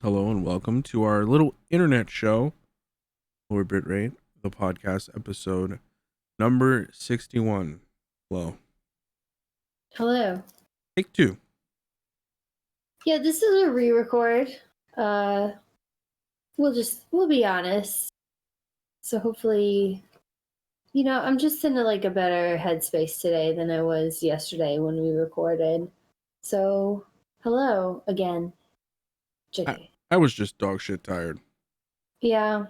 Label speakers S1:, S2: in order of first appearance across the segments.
S1: Hello and welcome to our little internet show, LowerBitrate, the podcast episode number 61. Hello.
S2: Hello.
S1: Take two.
S2: Yeah, this is a re-record. We'll be honest. So hopefully, I'm just in a better headspace today than I was yesterday when we recorded. So, hello again, JK.
S1: I was just dog shit tired.
S2: Yeah.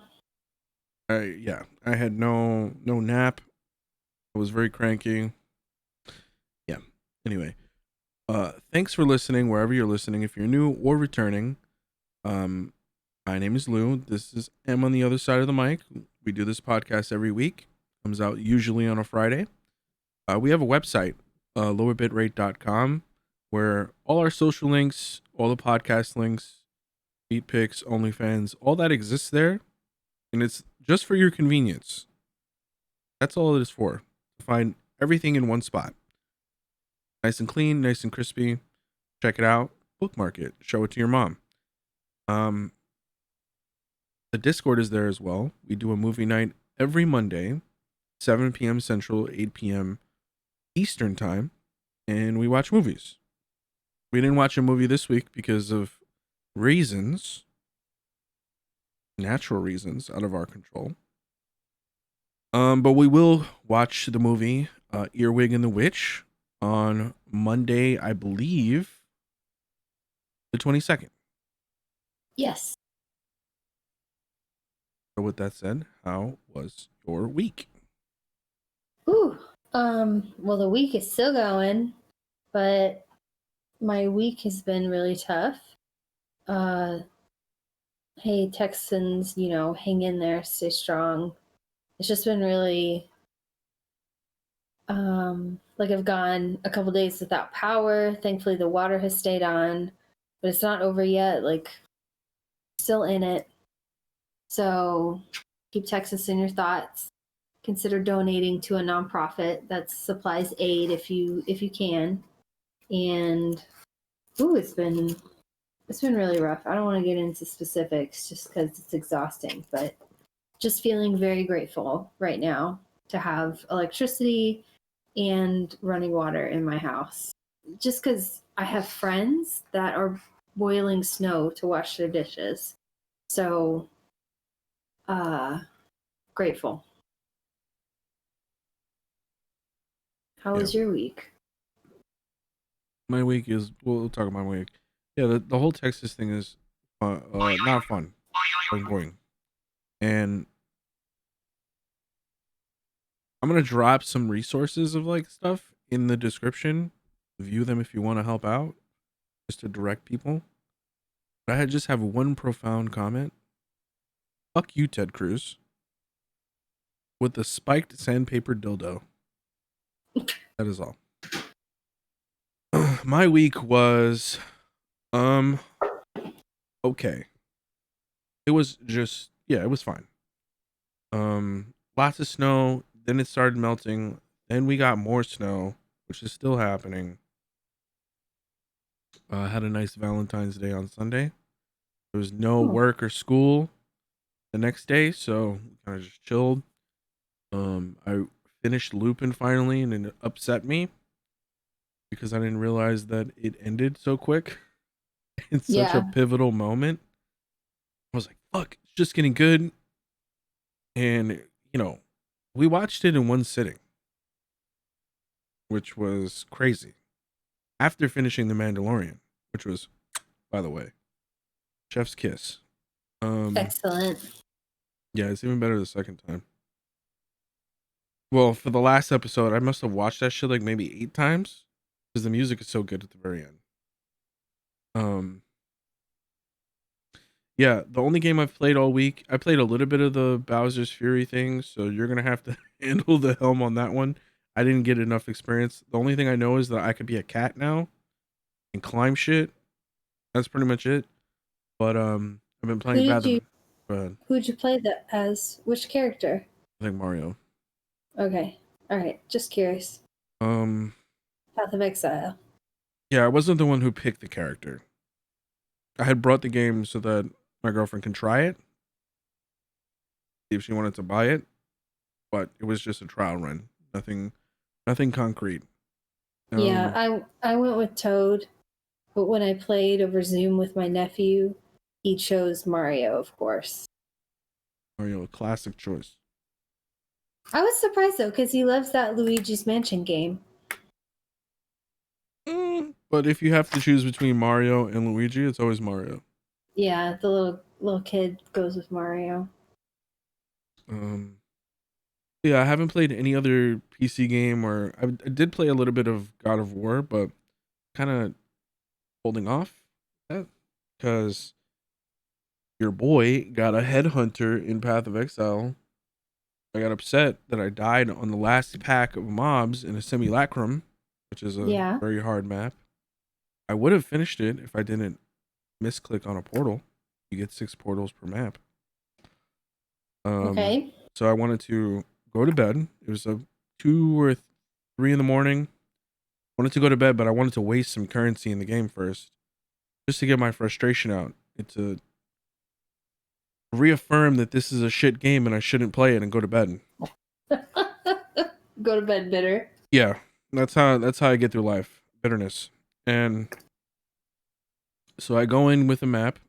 S1: I had no nap. I was very cranky. Yeah. Anyway, thanks for listening wherever you're listening. If you're new or returning, my name is Lou. This is Em on the other side of the mic. We do this podcast every week. Comes out usually on a Friday. We have a website, lowerbitrate.com, where all our social links, all the podcast links, beat pics, OnlyFans, all that exists there. And it's just for your convenience. That's all it is for. To find everything in one spot. Nice and clean, nice and crispy. Check it out. Bookmark it. Show it to your mom. The Discord is there as well. We do a movie night every Monday, 7 p.m. Central, 8 p.m. Eastern time, and we watch movies. We didn't watch a movie this week because of reasons, natural reasons out of our control. But we will watch the movie Earwig and the Witch on Monday, I believe, the 22nd.
S2: Yes.
S1: So with that said, how was your week?
S2: Ooh. Well, the week is still going, but my week has been really tough. Hey, Texans, hang in there, stay strong. It's just been really, I've gone a couple days without power. Thankfully, the water has stayed on, but it's not over yet. Still in it. So keep Texas in your thoughts. Consider donating to a nonprofit that supplies aid if you can. And it's been really rough. I don't want to get into specifics just because it's exhausting, but just feeling very grateful right now to have electricity and running water in my house. Just because I have friends that are boiling snow to wash their dishes. So, grateful. How was your week?
S1: My week is, we'll talk about my week. Yeah, the whole Texas thing is not fun. Boing. And I'm going to drop some resources of stuff in the description. View them if you want to help out, just to direct people. But I just have one profound comment. Fuck you, Ted Cruz. With the spiked sandpaper dildo. That is all. My week was okay. It was just, it was fine. Lots of snow, then it started melting, then we got more snow, which is still happening. Had a nice Valentine's Day on Sunday. There was no work or school the next day, so kind of just chilled. I finished Lupin finally, and it upset me because I didn't realize that it ended so quick. It's such a pivotal moment. I was like, fuck, it's just getting good. And, we watched it in one sitting, which was crazy. After finishing The Mandalorian, which was, by the way, chef's kiss.
S2: Excellent.
S1: Yeah, it's even better the second time. Well, for the last episode, I must have watched that shit maybe 8 times because the music is so good at the very end. Yeah, the only game I've played all week, I played a little bit of the Bowser's Fury thing, so you're gonna have to handle the helm on that one. I didn't get enough experience. The only thing I know is that I could be a cat now and climb shit. That's pretty much it. But I've been playing
S2: Who'd you play that as? Which character?
S1: I think Mario.
S2: Okay. Alright. Just curious. Path of Exile.
S1: Yeah, I wasn't the one who picked the character. I had brought the game so that my girlfriend can try it, see if she wanted to buy it, but it was just a trial run. Nothing concrete.
S2: Yeah, I went with Toad, but when I played over Zoom with my nephew, he chose Mario, of course.
S1: Mario, a classic choice.
S2: I was surprised though, because he loves that Luigi's Mansion game.
S1: But if you have to choose between Mario and Luigi, it's always Mario.
S2: Yeah, the little kid goes with Mario.
S1: Yeah, I haven't played any other PC game, or I did play a little bit of God of War, but kind of holding off that because your boy got a headhunter in Path of Exile. I got upset that I died on the last pack of mobs in a simulacrum, which is a very hard map. I would have finished it if I didn't misclick on a portal. You get 6 portals per map.
S2: Okay.
S1: So I wanted to go to bed. It was 2 or 3 in the morning. I wanted to go to bed, but I wanted to waste some currency in the game first, just to get my frustration out and to reaffirm that this is a shit game and I shouldn't play it and go to bed.
S2: Go to bed bitter.
S1: Yeah, that's how I get through life, bitterness. And so I go in with a map,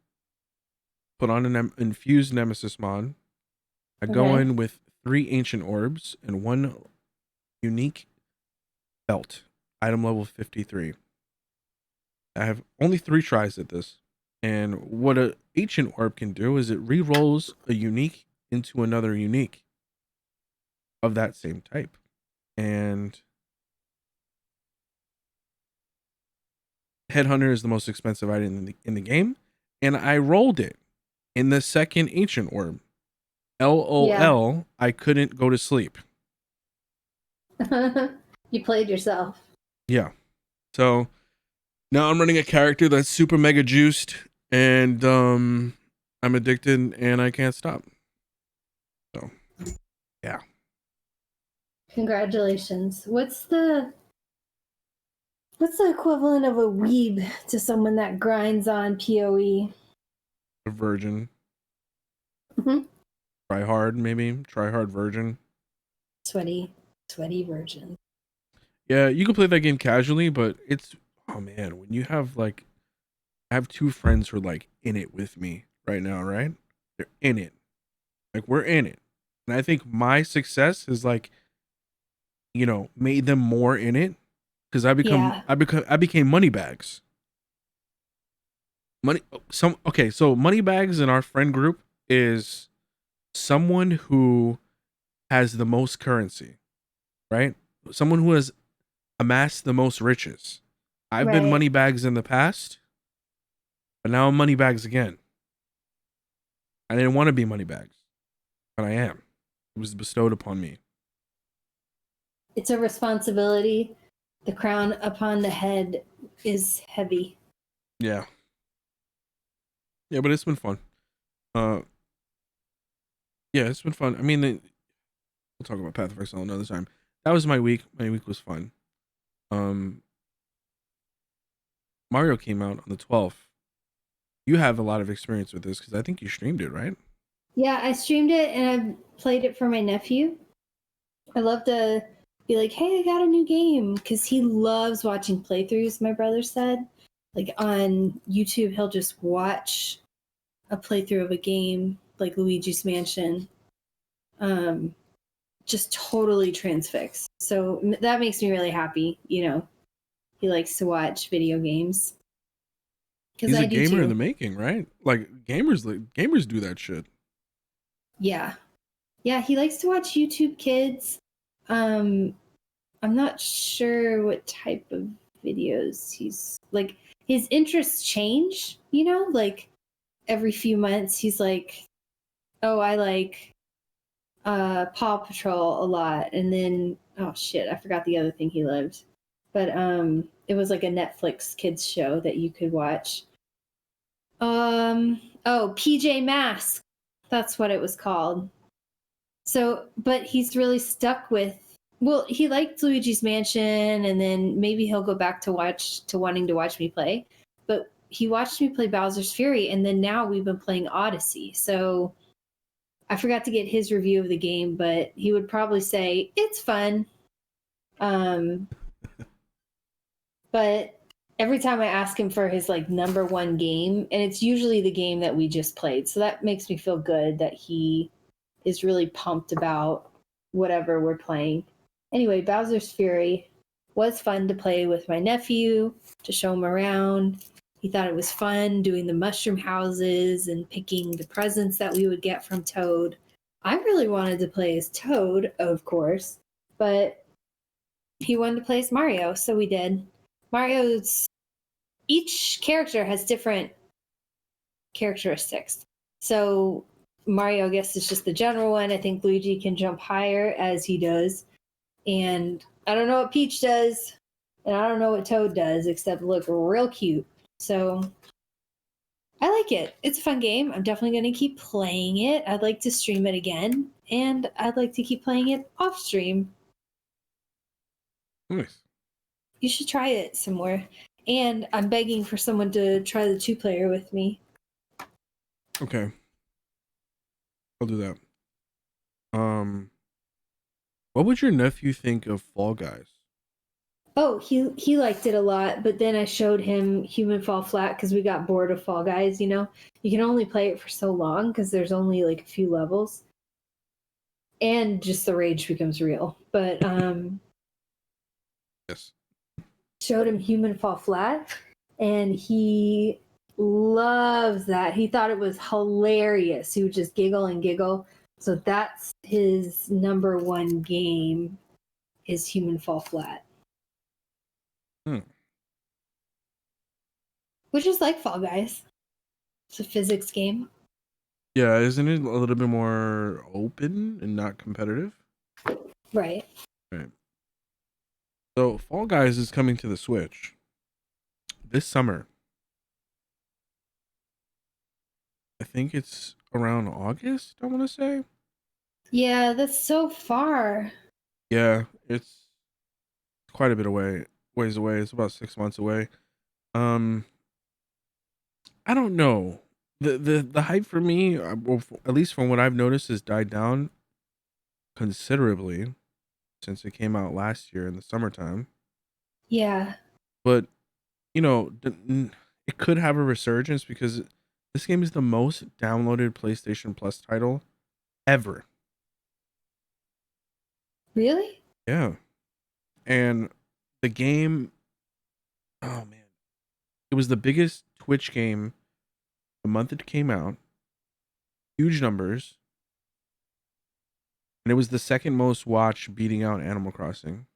S1: put on an infused nemesis mod. I go in with 3 ancient orbs and 1 unique belt, item level 53. I have only 3 tries at this. And what an ancient orb can do is it re-rolls a unique into another unique of that same type. And Headhunter is the most expensive item in the game. And I rolled it in the second ancient orb. LOL, yeah. I couldn't go to sleep.
S2: You played yourself.
S1: Yeah. So now I'm running a character that's super mega juiced, and I'm addicted and I can't stop. So yeah.
S2: Congratulations. What's the equivalent of a weeb to someone that grinds on PoE?
S1: A virgin. Try hard, maybe. Try hard virgin.
S2: Sweaty virgin.
S1: Yeah, you can play that game casually, but it's, oh man, when you have I have 2 friends who are in it with me right now, right? They're in it. We're in it. And I think my success has made them more in it because I became money bags. So money bags in our friend group is someone who has the most currency, right? Someone who has amassed the most riches. I've been money bags in the past, but now I'm money bags again. I didn't want to be money bags, but I am. It was bestowed upon me.
S2: It's a responsibility. The crown upon the head is heavy.
S1: Yeah. Yeah, but it's been fun. Yeah, it's been fun. I mean, we'll talk about Path of Exile another time. That was my week. My week was fun. Mario came out on the 12th. You have a lot of experience with this because I think you streamed it, right?
S2: Yeah, I streamed it and I played it for my nephew. I love to be like, hey, I got a new game, because he loves watching playthroughs, my brother said. On YouTube, he'll just watch a playthrough of a game like Luigi's Mansion. Just totally transfixed. So that makes me really happy, He likes to watch video games.
S1: He's a gamer in the making, right? Gamers do that shit.
S2: Yeah. Yeah, he likes to watch YouTube Kids. I'm not sure what type of videos he's his interests change, every few months he's like, oh, I like Paw Patrol a lot, and then oh shit, I forgot the other thing he loved. But it was like a Netflix kids show that you could watch. PJ Masks. That's what it was called. So, but he's really stuck with, well, he liked Luigi's Mansion, and then maybe he'll go back to wanting to watch me play. But he watched me play Bowser's Fury, and then now we've been playing Odyssey. So I forgot to get his review of the game, but he would probably say it's fun. But every time I ask him for his like number one game, and it's usually the game that we just played, so that makes me feel good that he is really pumped about whatever we're playing. Anyway, Bowser's Fury was fun to play with my nephew, to show him around. He thought it was fun doing the mushroom houses and picking the presents that we would get from Toad. I really wanted to play as Toad, of course, but he wanted to play as Mario, so we did. Each character has different characteristics. So Mario, I guess, is just the general one. I think Luigi can jump higher as he does. And I don't know what Peach does, and I don't know what Toad does, except look real cute. So I like it. It's a fun game. I'm definitely going to keep playing it. I'd like to stream it again, and I'd like to keep playing it off stream.
S1: Nice.
S2: You should try it somewhere. And I'm begging for someone to try the 2-player with me.
S1: Okay. I'll do that. What would your nephew think of Fall Guys?
S2: Oh, he liked it a lot, but then I showed him Human Fall Flat because we got bored of Fall Guys, you know? You can only play it for so long because there's only like a few levels. And just the rage becomes real. But
S1: Yes.
S2: showed him Human Fall Flat, and he loves that. He thought it was hilarious. He would just giggle and giggle. So that's his number one game, is Human Fall Flat. Which is like Fall Guys. It's a physics game.
S1: Yeah, isn't it a little bit more open and not competitive?
S2: Right.
S1: Right. So Fall Guys is coming to the Switch this summer. I think it's around August, I want to say.
S2: Yeah, that's so far.
S1: Yeah, it's quite a bit ways away. It's about 6 months away. I don't know. The hype for me, well, at least from what I've noticed, has died down considerably since it came out last year in the summertime.
S2: Yeah.
S1: But you know, it could have a resurgence because this game is the most downloaded PlayStation Plus title ever.
S2: Really?
S1: Yeah. And the game, oh man, it was the biggest Twitch game the month it came out. Huge numbers. And it was the second most watched, beating out Animal Crossing.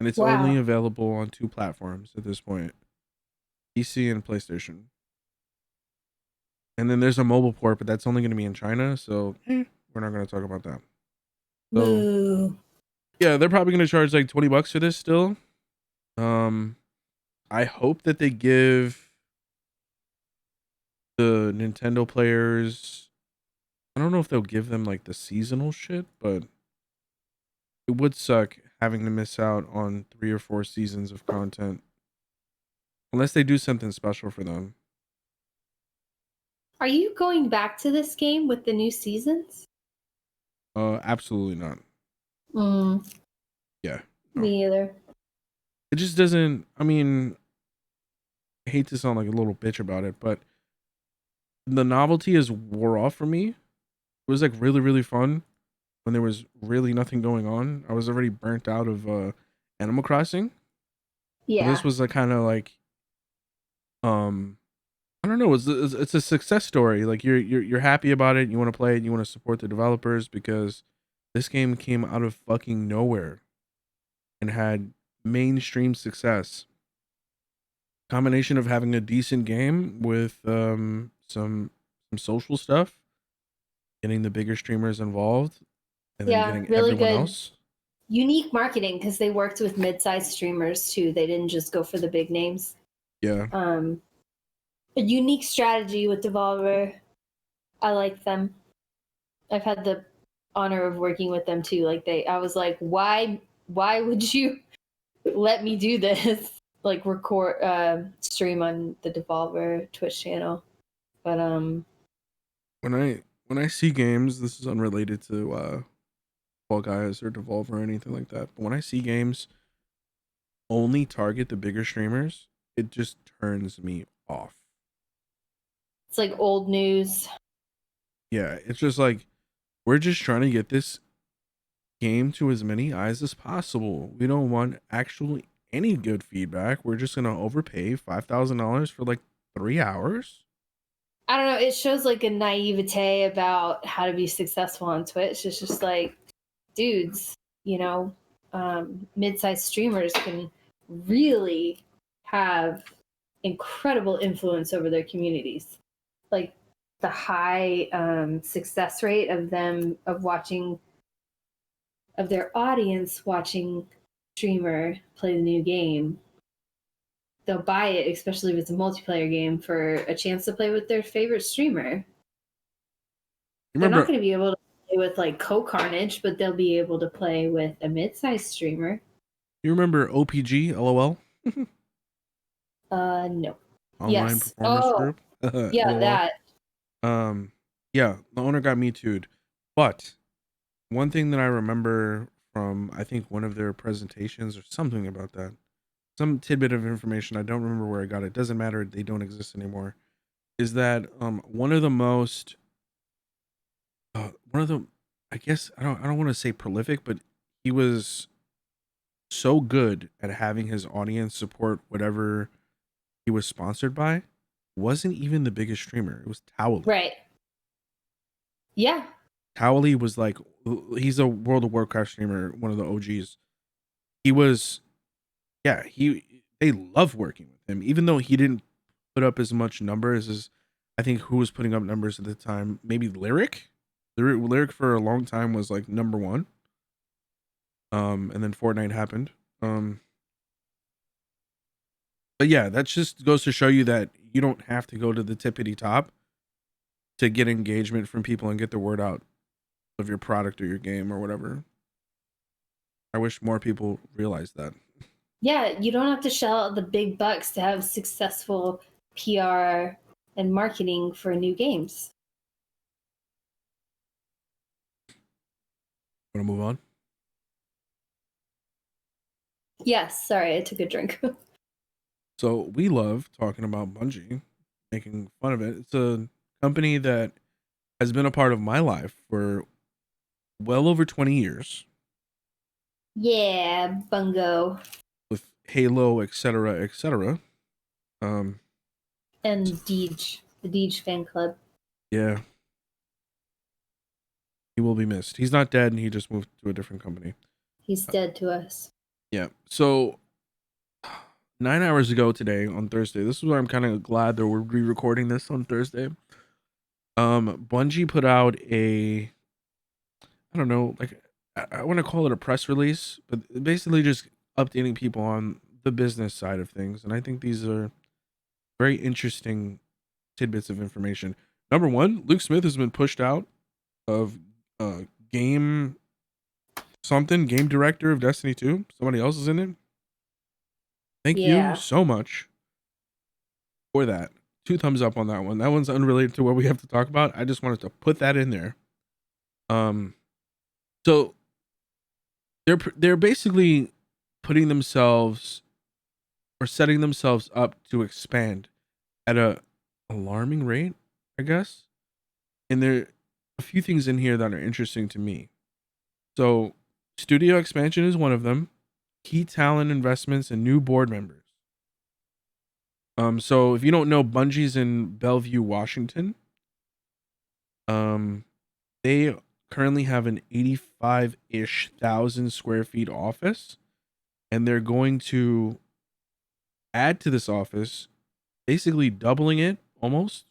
S1: And it's only
S2: Wow.
S1: available on 2 platforms at this point, PC and PlayStation. And then there's a mobile port, but that's only going to be in China, so we're not going to talk about that. So,
S2: Boo.
S1: yeah, they're probably going to charge like $20 for this still. I hope that they give the Nintendo players, I don't know if they'll give them like the seasonal shit, but it would suck having to miss out on 3 or 4 seasons of content unless they do something special for them.
S2: Are you going back to this game with the new seasons?
S1: Absolutely not. Yeah. No.
S2: Me either.
S1: It just doesn't, I mean, I hate to sound like a little bitch about it, but the novelty is wore off for me. It was like really, really fun when there was really nothing going on. I was already burnt out of Animal Crossing.
S2: Yeah.
S1: So this was like kind of like, I don't know. It's a success story. Like you're happy about it. You want to play it. You want to support the developers because this game came out of fucking nowhere and had mainstream success. Combination of having a decent game with some social stuff, getting the bigger streamers involved, and then getting
S2: really
S1: everyone
S2: good.
S1: else.
S2: Unique marketing because they worked with mid-sized streamers too. They didn't just go for the big names.
S1: Yeah.
S2: A unique strategy with Devolver. I like them. I've had the honor of working with them too. Like I was like, why would you let me do this? like record stream on the Devolver Twitch channel. But
S1: when I see games, this is unrelated to Fall Guys or Devolver or anything like that. But when I see games only target the bigger streamers, it just turns me off.
S2: it's like old news.
S1: Yeah, it's just like we're just trying to get this game to as many eyes as possible. We don't want actually any good feedback. We're just gonna overpay $5,000 for like 3 hours.
S2: I don't know. It shows like a naivete about how to be successful on Twitch. It's just like, dudes, mid-sized streamers can really have incredible influence over their communities. Like the high success rate of their audience watching streamer play the new game. They'll buy it, especially if it's a multiplayer game, for a chance to play with their favorite streamer. They're not going to be able to play with like Co-Carnage, but they'll be able to play with a mid-sized streamer.
S1: You remember OPG, LOL?
S2: No.
S1: Online performance group.
S2: Yeah,
S1: LOL.
S2: that.
S1: Yeah, the owner got me too'd. But one thing that I remember from, I think, one of their presentations or something about that, some tidbit of information, I don't remember where I got it, doesn't matter, they don't exist anymore, is that one of the, I guess, I don't want to say prolific, but he was so good at having his audience support whatever he was sponsored by, wasn't even the biggest streamer. It was Towley.
S2: Right. Yeah.
S1: Towley was like, he's a World of Warcraft streamer, one of the OGs. He was, yeah, they love working with him, even though he didn't put up as much numbers as, I think, who was putting up numbers at the time. Maybe Lyric for a long time was like number one. And then Fortnite happened. But yeah, that just goes to show you that you don't have to go to the tippity top to get engagement from people and get the word out of your product or your game or whatever. I wish more people realized that.
S2: Yeah, you don't have to shell out the big bucks to have successful PR and marketing for new games.
S1: Want to move on?
S2: Yes, sorry, I took a drink.
S1: So we love talking about Bungie, making fun of it. It's a company that has been a part of my life for well over 20 years.
S2: Yeah, bungo.
S1: With Halo, etc., etc.
S2: And Deej, the Deej fan club.
S1: Yeah. He will be missed. He's not dead, and he just moved to a different company.
S2: He's dead to us.
S1: Yeah. So 9 hours ago today on Thursday, this is why I'm kind of glad that we're re-recording this on Thursday. Bungie put out I don't know, like I want to call it a press release, but basically just updating people on the business side of things. And I think these are very interesting tidbits of information. Number one, Luke Smith has been pushed out of game director of Destiny 2. Somebody else is in it. Thank you so much for that. 2 thumbs up on that one. That one's unrelated to what we have to talk about. I just wanted to put that in there. So they're basically putting themselves or setting themselves up to expand at a alarming rate, I guess. And there are a few things in here that are interesting to me. So studio expansion is one of them. Key talent investments and new board members. So if you don't know, Bungie's in Bellevue, Washington. They currently have an 85-ish thousand square feet office, and they're going to add to this office, basically doubling it almost,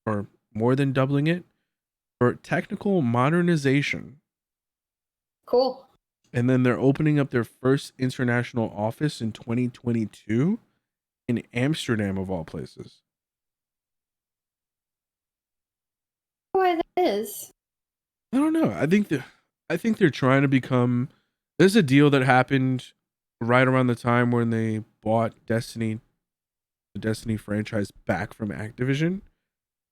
S1: or more than doubling it, for technical modernization.
S2: Cool.
S1: And then they're opening up their first international office in 2022 in Amsterdam, of all places.
S2: Why that is?
S1: I don't know. I think they're trying to become. There's a deal that happened right around the time when they bought Destiny, the Destiny franchise back from Activision,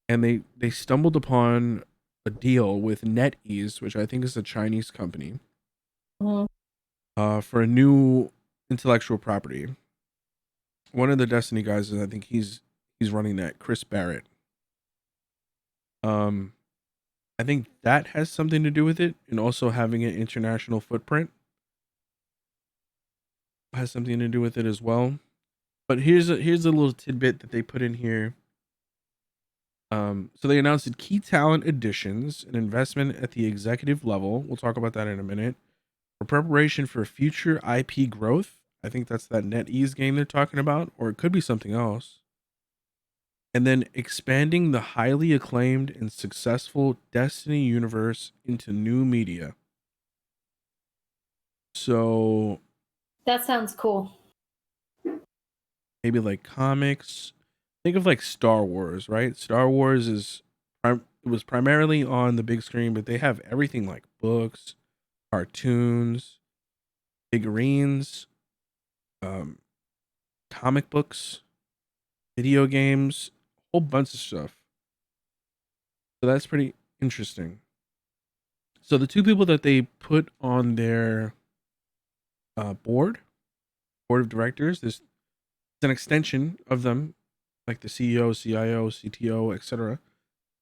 S1: and they stumbled upon a deal with NetEase, which I think is a Chinese company,
S2: Mhm.
S1: for a new intellectual property. One of the Destiny guys is, I think he's running that, Chris Barrett. Um, I think that has something to do with it, and also having an international footprint has something to do with it as well. But here's a little tidbit that they put in here. So they announced key talent additions, an investment at the executive level. We'll talk about that in a minute. For preparation for future IP growth. I think that's that NetEase game they're talking about, or it could be something else. And then expanding the highly acclaimed and successful Destiny universe into new media. So
S2: That sounds cool.
S1: maybe like comics. Think of like Star Wars, right? Star Wars it was primarily on the big screen, but they have everything like books, cartoons, figurines, um, comic books, video games, a whole bunch of stuff. So that's pretty interesting. So the two people that they put on their board of directors, this is an extension of them, like the CEO, CIO, CTO, etc.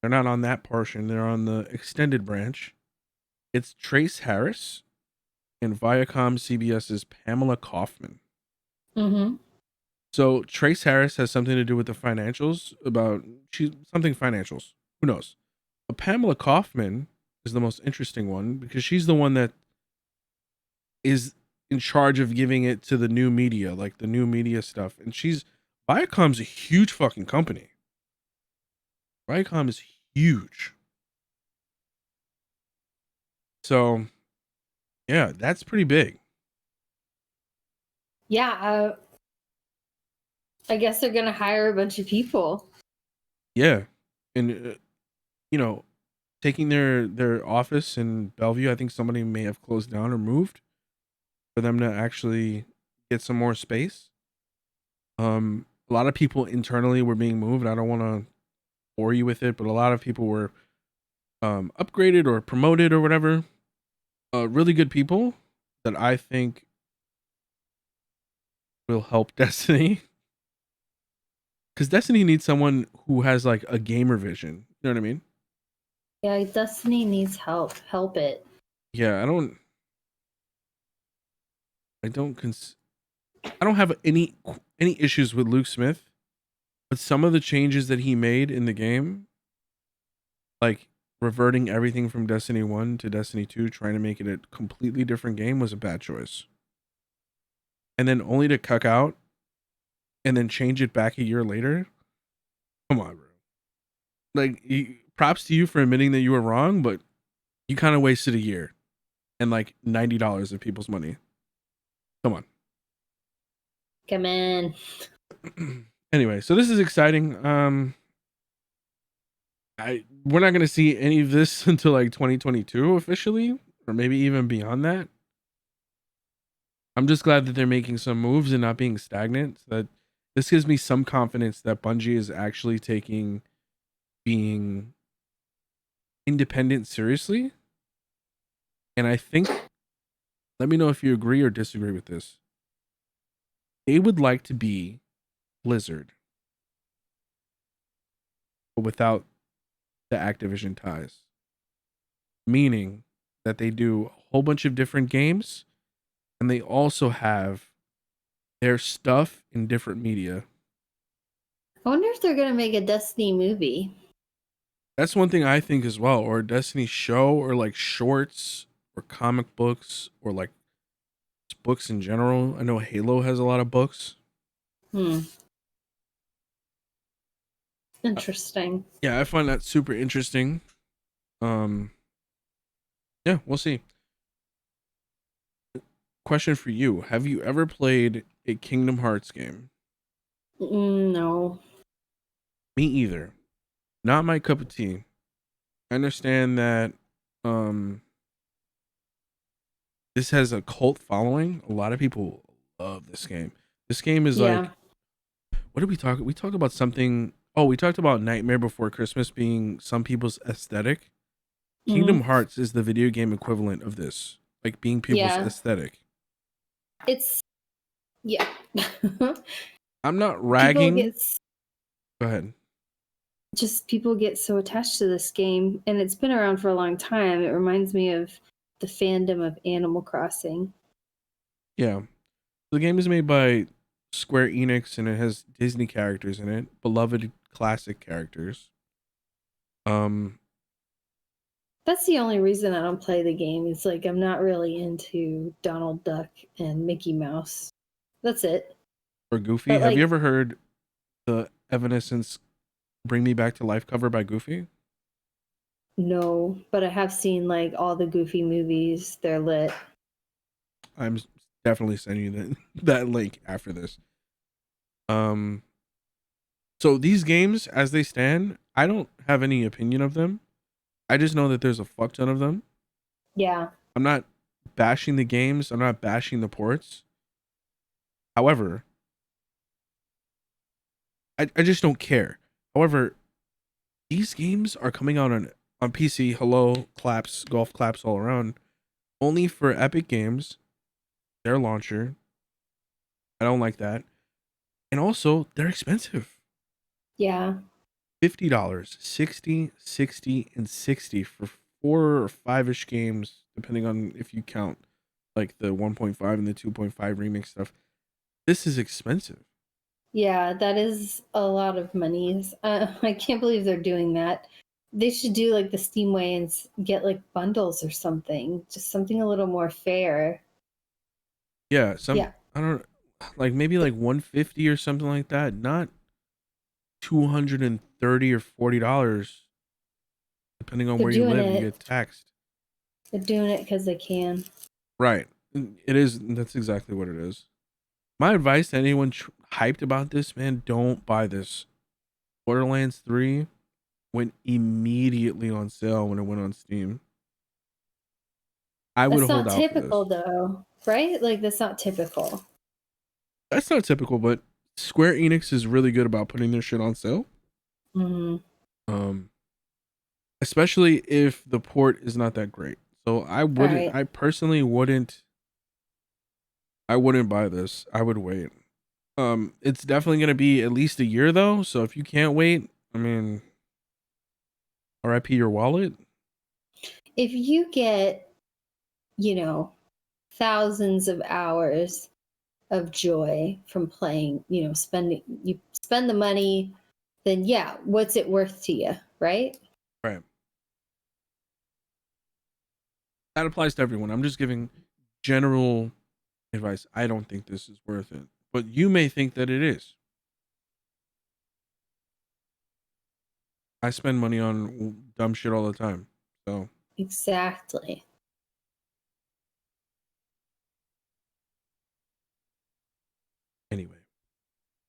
S1: They're not on that portion. They're on the extended branch. It's Trace Harris and Viacom CBS's Pamela Kaufman.
S2: Mm-hmm.
S1: So Trace Harris has something to do with the financials, about she's something financials. Who knows? But Pamela Kaufman is the most interesting one because she's the one that is in charge of giving it to the new media, like the new media stuff. And Viacom's a huge fucking company. Viacom is huge. So yeah, that's pretty big.
S2: Yeah, I guess they're gonna hire a bunch of people.
S1: Yeah. And you know, taking their office in Bellevue, I think somebody may have closed down or moved for them to actually get some more space. A lot of people internally were being moved. I don't want to bore you with it, but a lot of people were upgraded or promoted or whatever. Really good people that I think will help Destiny, because Destiny needs someone who has like a gamer vision. You know what I mean?
S2: Yeah, Destiny needs help. Help it.
S1: Yeah, I don't I don't have any issues with Luke Smith, but some of the changes that he made in the game, like reverting everything from Destiny 1 to Destiny 2, trying to make it a completely different game, was a bad choice. And then only to cuck out and then change it back a year later. Come on, bro. Like, props to you for admitting that you were wrong, but you kind of wasted a year and like $90 of people's money. Come on.
S2: Come in.
S1: Anyway, so this is exciting. We're not gonna see any of this until like 2022 officially, or maybe even beyond that. I'm just glad that they're making some moves and not being stagnant. That this gives me some confidence that Bungie is actually taking being independent seriously. And I think, let me know if you agree or disagree with this. They would like to be Blizzard, but without the Activision ties. Meaning that they do a whole bunch of different games and they also have their stuff in different media.
S2: I wonder if they're gonna make a Destiny movie.
S1: That's one thing I think as well, or a Destiny show, or like shorts, or comic books, or like books in general. I know Halo has a lot of books.
S2: Interesting.
S1: Yeah, I find that super interesting. Um, yeah, we'll see. Question for you: have you ever played a Kingdom Hearts game?
S2: No.
S1: Me either. Not my cup of tea. I understand that um this has a cult following. A lot of people love this game. This game is
S2: Yeah.
S1: like, what did we talk? We talked about something. Oh, we talked about Nightmare Before Christmas being some people's aesthetic.
S2: Hmm.
S1: Kingdom Hearts is the video game equivalent of this, like being people's
S2: Yeah.
S1: aesthetic.
S2: It's yeah.
S1: I'm not
S2: People
S1: ragging.
S2: get
S1: Go ahead.
S2: people get so attached to this game, and it's been around for a long time. It reminds me of the fandom of Animal Crossing.
S1: Yeah. The game is made by Square Enix and it has Disney characters in it, beloved classic characters.
S2: That's the only reason I don't play the game. It's like I'm not really into Donald Duck and Mickey Mouse. That's it.
S1: Or Goofy.
S2: But
S1: Have you
S2: like,
S1: ever heard the Evanescence Bring Me Back to Life cover by Goofy?
S2: no. But I have seen like all the Goofy movies. They're lit.
S1: I'm definitely sending you that link after this. So these games as they stand, I don't have any opinion of them. I just know that there's a fuck ton of them.
S2: Yeah.
S1: I'm not bashing the games. I'm not bashing the ports. However, I just don't care. However, these games are coming out on PC. Hello, claps, golf claps all around. Only for Epic Games, their launcher. I don't like that. And also, they're expensive.
S2: Yeah.
S1: $50, 60, and 60 for 4 or 5-ish games, depending on if you count like the 1.5 and the 2.5 remix stuff. This is expensive.
S2: Yeah, that is a lot of monies. I can't believe they're doing that. They should do like the Steam way and get like bundles or something. Just something a little more fair.
S1: Yeah,
S2: Yeah.
S1: I don't like maybe like 150 or something like that, not 230 or $40 depending on
S2: They're
S1: where you
S2: doing
S1: live. You
S2: it.
S1: get taxed.
S2: They're doing it because they can.
S1: Right. It is. That's exactly what it is. My advice to anyone hyped about this, man, don't buy this. Borderlands 3 went immediately on sale when it went on Steam. I would
S2: That's
S1: hold
S2: not
S1: out for this.
S2: typical though, right? Like that's not typical.
S1: That's not typical, but Square Enix is really good about putting their shit on sale.
S2: Mm-hmm.
S1: Especially if the port is not that great. So
S2: Right.
S1: I personally wouldn't buy this. I would wait. It's definitely gonna be at least a year though. So if you can't wait, I mean, RIP your wallet.
S2: If you get, thousands of hours of joy from playing, you spend the money, then yeah, what's it worth to you, right?
S1: Right. That applies to everyone. I'm just giving general advice. I don't think this is worth it, but you may think that it is. I spend money on dumb shit all the time. So
S2: Exactly.
S1: anyway.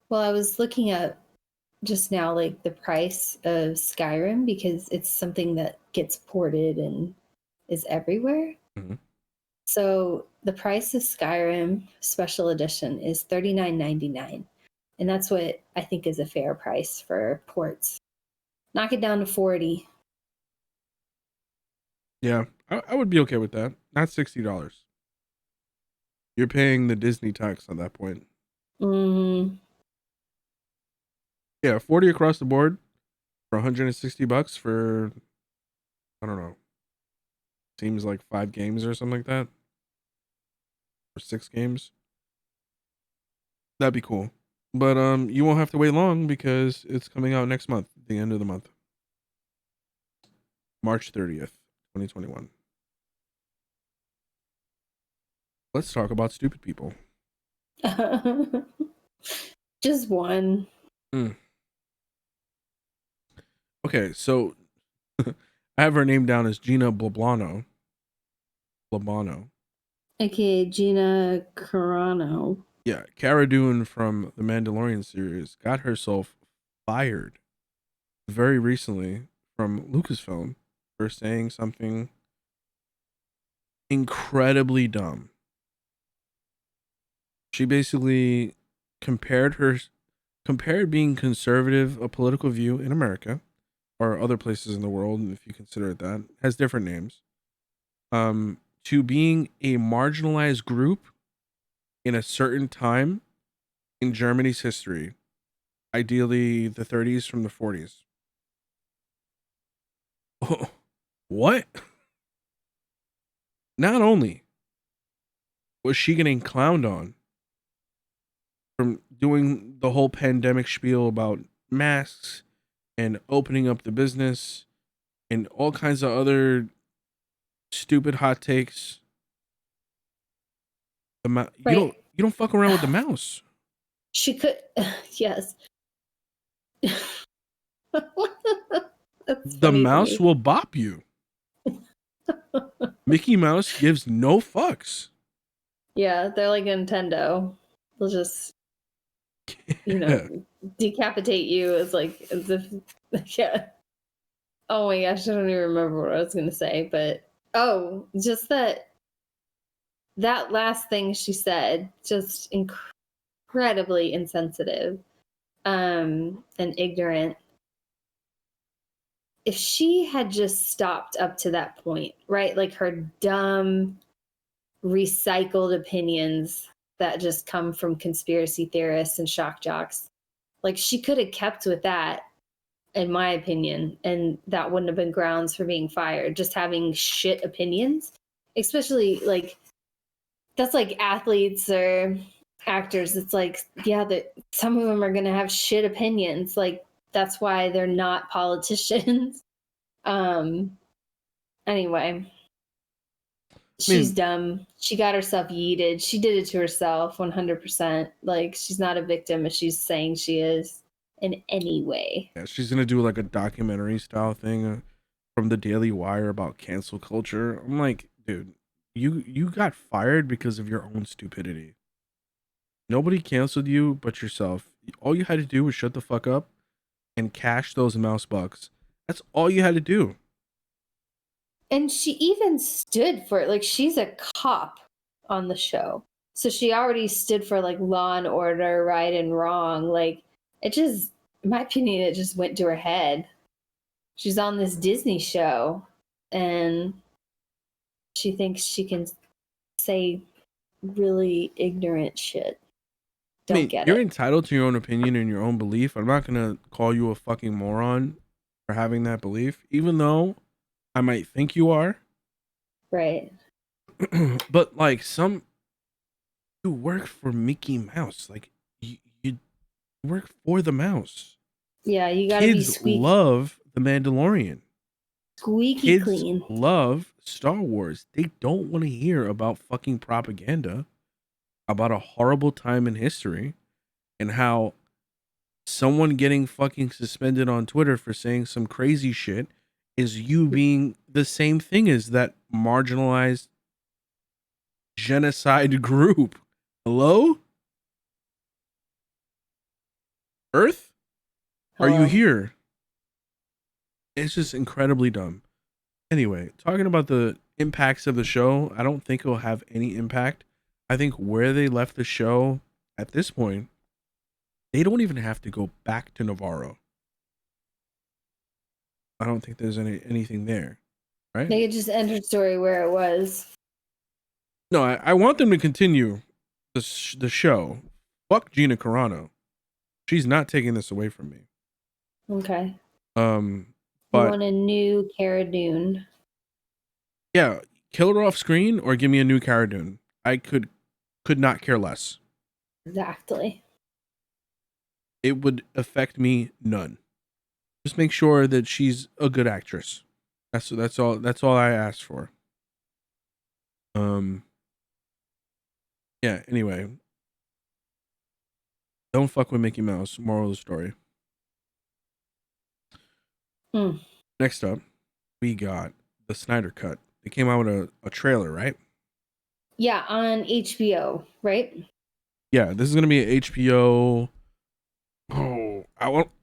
S2: Well, I was looking at just now like the price of Skyrim because it's something that gets ported and is everywhere.
S1: Mm-hmm.
S2: So the price of Skyrim Special Edition is $39.99. And that's what I think is a fair price for ports. Knock it down to 40.
S1: Yeah, I would be okay with that. Not $60. You're paying the Disney tax on that point.
S2: Mm,
S1: Yeah, 40 across the board for $160 for, I don't know, seems like 5 games or something like that, or 6 games. That'd be cool. But you won't have to wait long because it's coming out next month, the end of the month, March 30th, 2021. Let's talk about stupid people.
S2: just one.
S1: Okay, so I have her name down as Gina Blablano. Blabano.
S2: Okay, Gina Carano.
S1: Yeah, Cara Dune from the Mandalorian series got herself fired very recently from Lucasfilm for saying something incredibly dumb. She basically compared being conservative, a political view in America or other places in the world, if you consider it that, has different names, to being a marginalized group in a certain time in Germany's history, ideally the 30s from the 40s. What? Not only was she getting clowned on from doing the whole pandemic spiel about masks and opening up the business and all kinds of other stupid hot takes.
S2: Right.
S1: You don't fuck around with the mouse.
S2: She could, yes. That's
S1: The
S2: funny to
S1: mouse
S2: me.
S1: will bop you. Mickey Mouse gives no fucks.
S2: Yeah, they're like Nintendo. They'll just, you know, decapitate you as if, yeah. Oh my gosh, I don't even remember what I was going to say, but just that last thing she said, just incredibly insensitive, and ignorant. If she had just stopped up to that point, right? Like her dumb, recycled opinions that just come from conspiracy theorists and shock jocks. Like she could have kept with that, in my opinion, and that wouldn't have been grounds for being fired. Just having shit opinions, especially like that's like athletes or actors. It's like, yeah, that some of them are going to have shit opinions. Like that's why they're not politicians. Anyway, she's dumb. She got herself yeeted. She did it to herself 100%. Like she's not a victim as she's saying she is in any way.
S1: Yeah, she's gonna do like a documentary style thing from the Daily Wire about cancel culture. I'm like, dude, you got fired because of your own stupidity. Nobody canceled you but yourself. All you had to do was shut the fuck up and cash those mouse bucks. That's all you had to do.
S2: And she even stood for it. Like she's a cop on the show. So she already stood for like law and order, right and wrong. Like it just, in my opinion, it just went to her head. She's on this Disney show and she thinks she can say really ignorant shit. Don't get
S1: you're
S2: it.
S1: entitled to your own opinion and your own belief. I'm not gonna call you a fucking moron for having that belief, even though I might think you are.
S2: Right.
S1: But like you work for Mickey Mouse. Like you work for the mouse.
S2: Yeah, you gotta be
S1: Kids love The Mandalorian.
S2: squeaky
S1: Kids
S2: clean.
S1: love Star Wars. They don't want to hear about fucking propaganda about a horrible time in history and how someone getting fucking suspended on Twitter for saying some crazy shit is you being the same thing as that marginalized genocide group. Hello? Earth? Are you here? It's just incredibly dumb. Anyway, talking about the impacts of the show, I don't think it'll have any impact. I think where they left the show at this point, they don't even have to go back to Navarro. I don't think there's anything there, right?
S2: They could just end her story where it was.
S1: No, I want them to continue the show. Fuck Gina Carano. She's not taking this away from me.
S2: Okay.
S1: But
S2: you want a new Cara Dune.
S1: Yeah, kill her off screen or give me a new Cara Dune. I could not care less.
S2: Exactly.
S1: It would affect me none. Just make sure that she's a good actress. That's all I asked for. Yeah, anyway. Don't fuck with Mickey Mouse. Moral of the story. Next up, we got the Snyder Cut. They came out with a trailer, right?
S2: Yeah, on HBO, right?
S1: Yeah, this is gonna be an HBO. Oh,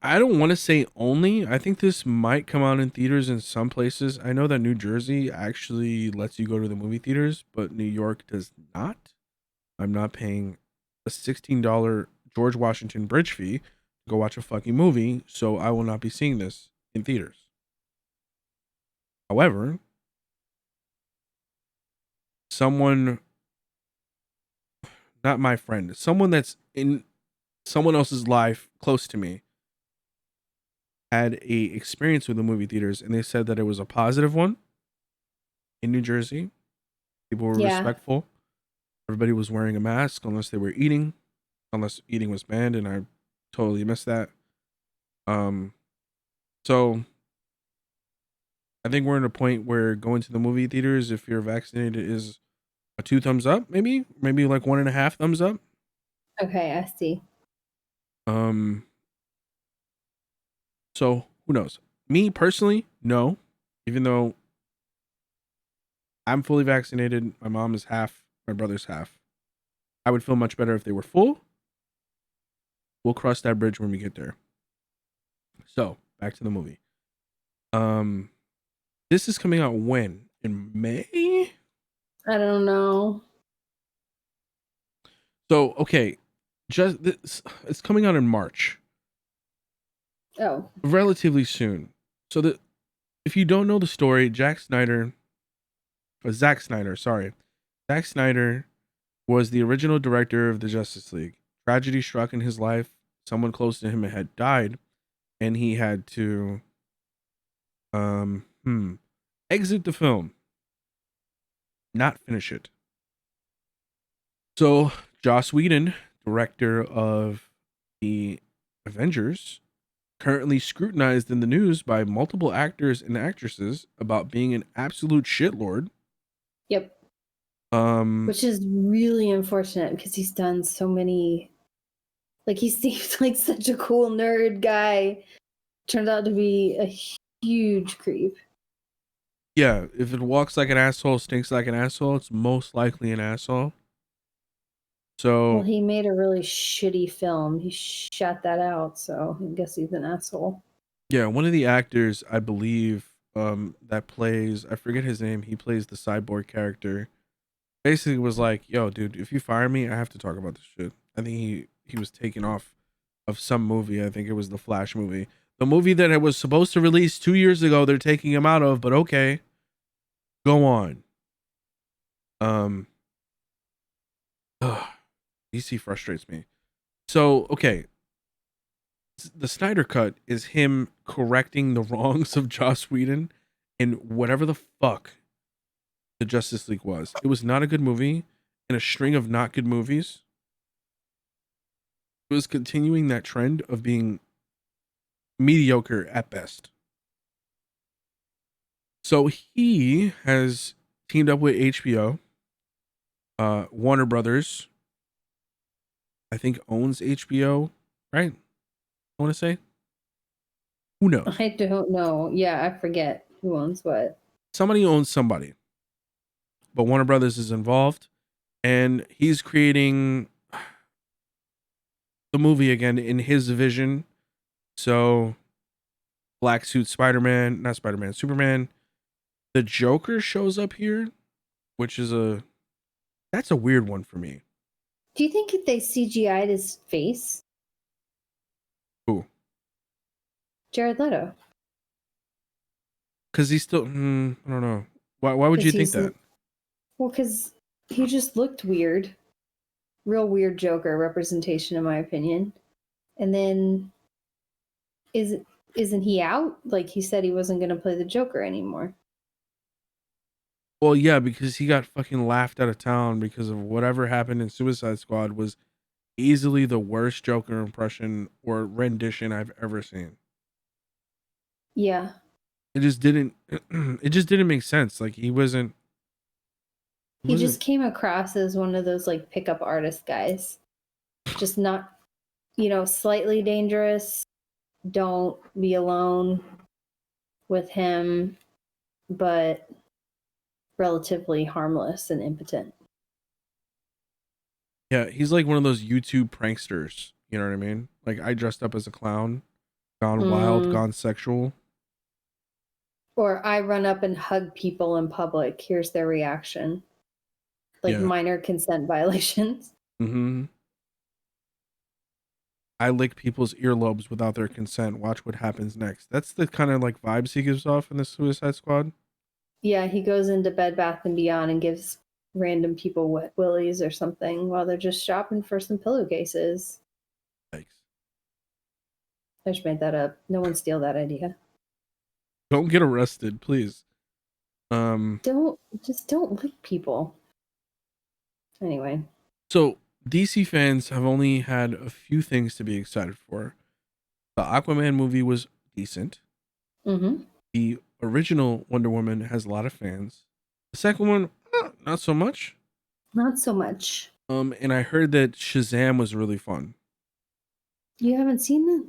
S1: I don't want to say only. I think this might come out in theaters in some places. I know that New Jersey actually lets you go to the movie theaters, but New York does not. I'm not paying a $16 George Washington bridge fee to go watch a fucking movie, so I will not be seeing this in theaters. However, someone, not my friend, someone that's in someone else's life close to me had a experience with the movie theaters, and they said that it was a positive one in New Jersey. People were
S2: Yeah.
S1: respectful. Everybody was wearing a mask unless they were eating, unless eating was banned, and I totally missed that. So I think we're in a point where going to the movie theaters, if you're vaccinated, is a 2 thumbs up, maybe like 1.5 thumbs up.
S2: Okay, I see.
S1: So who knows? Me personally, no. Even though I'm fully vaccinated, my mom is half, my brother's half. I would feel much better if they were full. We'll cross that bridge when we get there. So back to the movie. This is coming out when? In May?
S2: I don't know.
S1: So okay, just this, it's coming out in March.
S2: Oh.
S1: Relatively soon. So if you don't know the story, Zack Snyder was the original director of the Justice League. Tragedy struck in his life. Someone close to him had died, and he had to exit the film, not finish it. So Joss Whedon, director of the Avengers, currently scrutinized in the news by multiple actors and actresses about being an absolute shitlord.
S2: Yep. Which is really unfortunate because he's done so many. Like, he seems like such a cool nerd guy. Turned out to be a huge creep.
S1: Yeah, if it walks like an asshole, stinks like an asshole, it's most likely an asshole. So,
S2: well, he made a really shitty film. He shot that out, so I guess he's an asshole.
S1: Yeah, one of the actors, I believe, that plays, I forget his name, he plays the cyborg character, basically was like, yo, dude, if you fire me, I have to talk about this shit. I think he was taken off of some movie. I think it was the Flash movie. The movie that it was supposed to release 2 years ago, they're taking him out of, but okay. Go on. DC frustrates me. So, okay. The Snyder Cut is him correcting the wrongs of Joss Whedon and whatever the fuck the Justice League was. It was not a good movie and a string of not good movies. It was continuing that trend of being mediocre at best. So he has teamed up with HBO. Warner Brothers, I think, owns HBO, right? I want to say. Who knows?
S2: I don't know. Yeah, I forget who owns what.
S1: Somebody owns somebody. But Warner Brothers is involved. And he's creating the movie again in his vision. So Black Suit Spider-Man, not Spider-Man, Superman. The Joker shows up here, which is that's a weird one for me.
S2: Do you think if they CGI'd his face?
S1: Who?
S2: Jared Leto.
S1: Because he's still, I don't know. Why would you think that?
S2: Well, because he just looked weird. Real weird Joker representation, in my opinion. And then, isn't he out? Like, he said he wasn't going to play the Joker anymore.
S1: Well, yeah, because he got fucking laughed out of town because of whatever happened in Suicide Squad was easily the worst Joker impression or rendition I've ever seen.
S2: Yeah.
S1: It just didn't make sense. Like he
S2: just came across as one of those like pickup artist guys. Just not, slightly dangerous. Don't be alone with him, but relatively harmless and impotent.
S1: Yeah, he's like one of those YouTube pranksters. You know what I mean? Like I dressed up as a clown, gone wild, gone sexual.
S2: Or I run up and hug people in public. Here's their reaction. Like minor consent violations.
S1: Mm-hmm. I lick people's earlobes without their consent. Watch what happens next. That's the kind of like vibes he gives off in the Suicide Squad.
S2: Yeah, he goes into Bed Bath and Beyond and gives random people wet willies or something while they're just shopping for some pillowcases.
S1: Thanks.
S2: I just made that up. No one steal that idea.
S1: Don't get arrested, please.
S2: Don't lick people. Anyway.
S1: So DC fans have only had a few things to be excited for. The Aquaman movie was decent.
S2: Mm-hmm.
S1: The original Wonder Woman has a lot of fans. The second one, not so much.
S2: Not so much.
S1: And I heard that Shazam was really fun.
S2: You haven't seen that?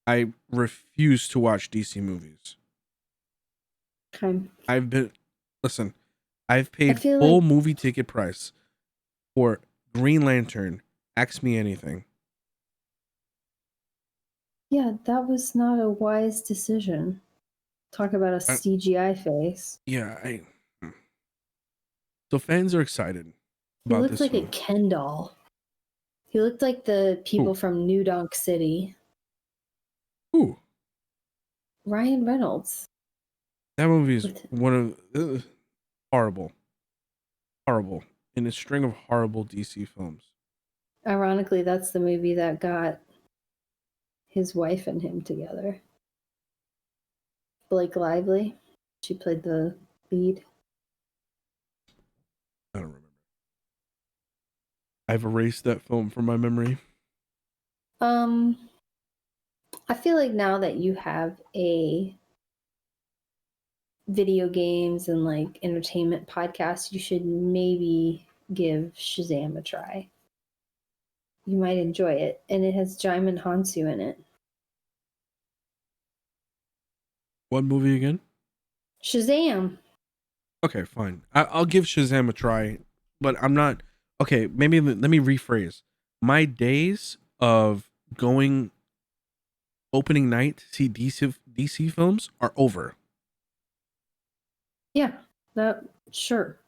S1: I refuse to watch DC movies.
S2: Okay.
S1: I've paid
S2: feel
S1: full
S2: like-
S1: movie ticket price for Green Lantern. Ask me anything.
S2: Yeah, that was not a wise decision. Talk about a CGI face.
S1: Yeah, so fans are excited
S2: He
S1: about
S2: looked
S1: this
S2: like
S1: one.
S2: a Ken doll. He looked like the people from New Donk City.
S1: Ooh,
S2: Ryan Reynolds.
S1: that movie is one of horrible in a string of horrible DC films.
S2: Ironically, that's the movie that got his wife and him together. Blake Lively. She played the lead.
S1: I don't remember. I've erased that film from my memory.
S2: I feel like now that you have a video games and like entertainment podcast, you should maybe give Shazam a try. You might enjoy it, and it has Jaimin Hansu in it.
S1: What movie again?
S2: Shazam.
S1: Okay, fine. I'll give Shazam a try, but I'm not. Okay, maybe let me rephrase. My days of going opening night to see DC films are over.
S2: Yeah, that sure.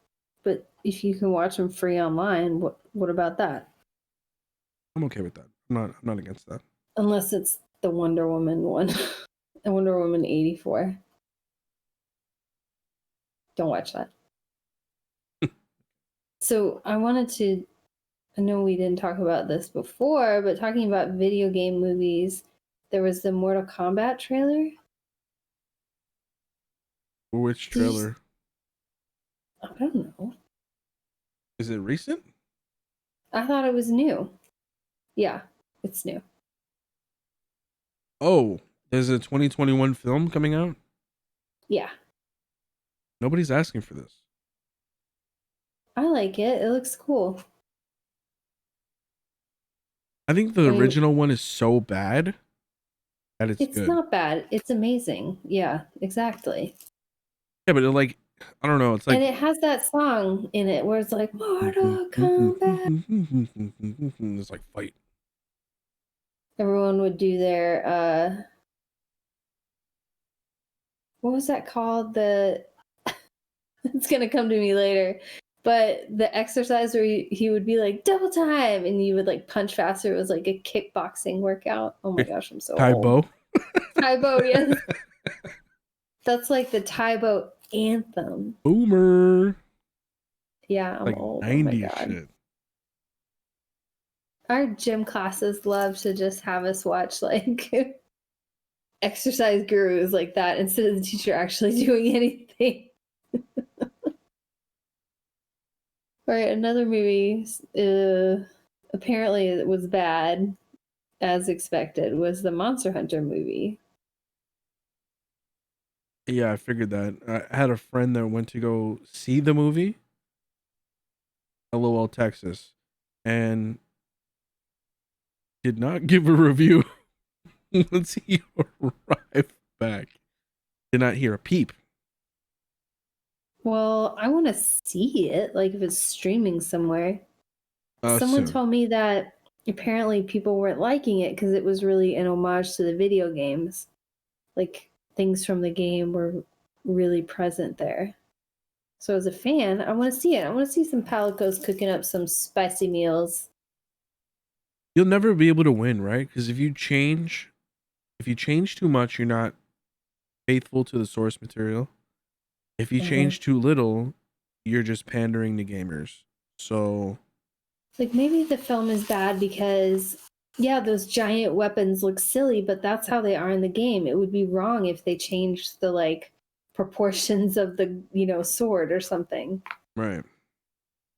S2: But if you can watch them free online, what about that?
S1: I'm okay with that. I'm not against that.
S2: Unless it's the Wonder Woman one. The Wonder Woman 84. Don't watch that. So I know we didn't talk about this before, but talking about video game movies, there was the Mortal Kombat trailer.
S1: Which trailer?
S2: I don't know.
S1: Is it recent?
S2: I thought it was new. Yeah, it's new.
S1: Oh, there's a 2021 film coming out?
S2: Yeah.
S1: Nobody's asking for this.
S2: I like it. It looks cool.
S1: I think the original one is so bad that it's good.
S2: It's not bad. It's amazing. Yeah, exactly.
S1: Yeah, but I don't know. It's like,
S2: and it has that song in it where it's like Mortal Kombat.
S1: It's like fight.
S2: Everyone would do their what was that called? It's gonna come to me later. But the exercise where he would be like double time and you would like punch faster. It was like a kickboxing workout. Oh my gosh, I'm so
S1: Taibo.
S2: old. Taibo, yes. That's like the Taibo anthem.
S1: Boomer.
S2: Yeah, I'm
S1: like
S2: old.
S1: 90s
S2: oh my God.
S1: shit.
S2: Our gym classes love to just have us watch like exercise gurus like that instead of the teacher actually doing anything. All right, another movie apparently it was bad as expected was the Monster Hunter movie.
S1: Yeah, I figured that. I had a friend that went to go see the movie, LOL Texas, and did not give a review once he arrived back. Did not hear a peep.
S2: Well, I want to see it, like if it's streaming somewhere. Someone
S1: Soon.
S2: told me that apparently people weren't liking it because it was really an homage to the video games. Like things from the game were really present there. So as a fan, I want to see it. I want to see some Palicos cooking up some spicy meals.
S1: I you'll never be able to win, right? Because if you change too much, you're not faithful to the source material. If you
S2: Mhm.
S1: change too little, you're just pandering to gamers. So
S2: Like maybe the film is bad because yeah, those giant weapons look silly, but that's how they are in the game. It would be wrong if they changed the like proportions of the, sword or something.
S1: right.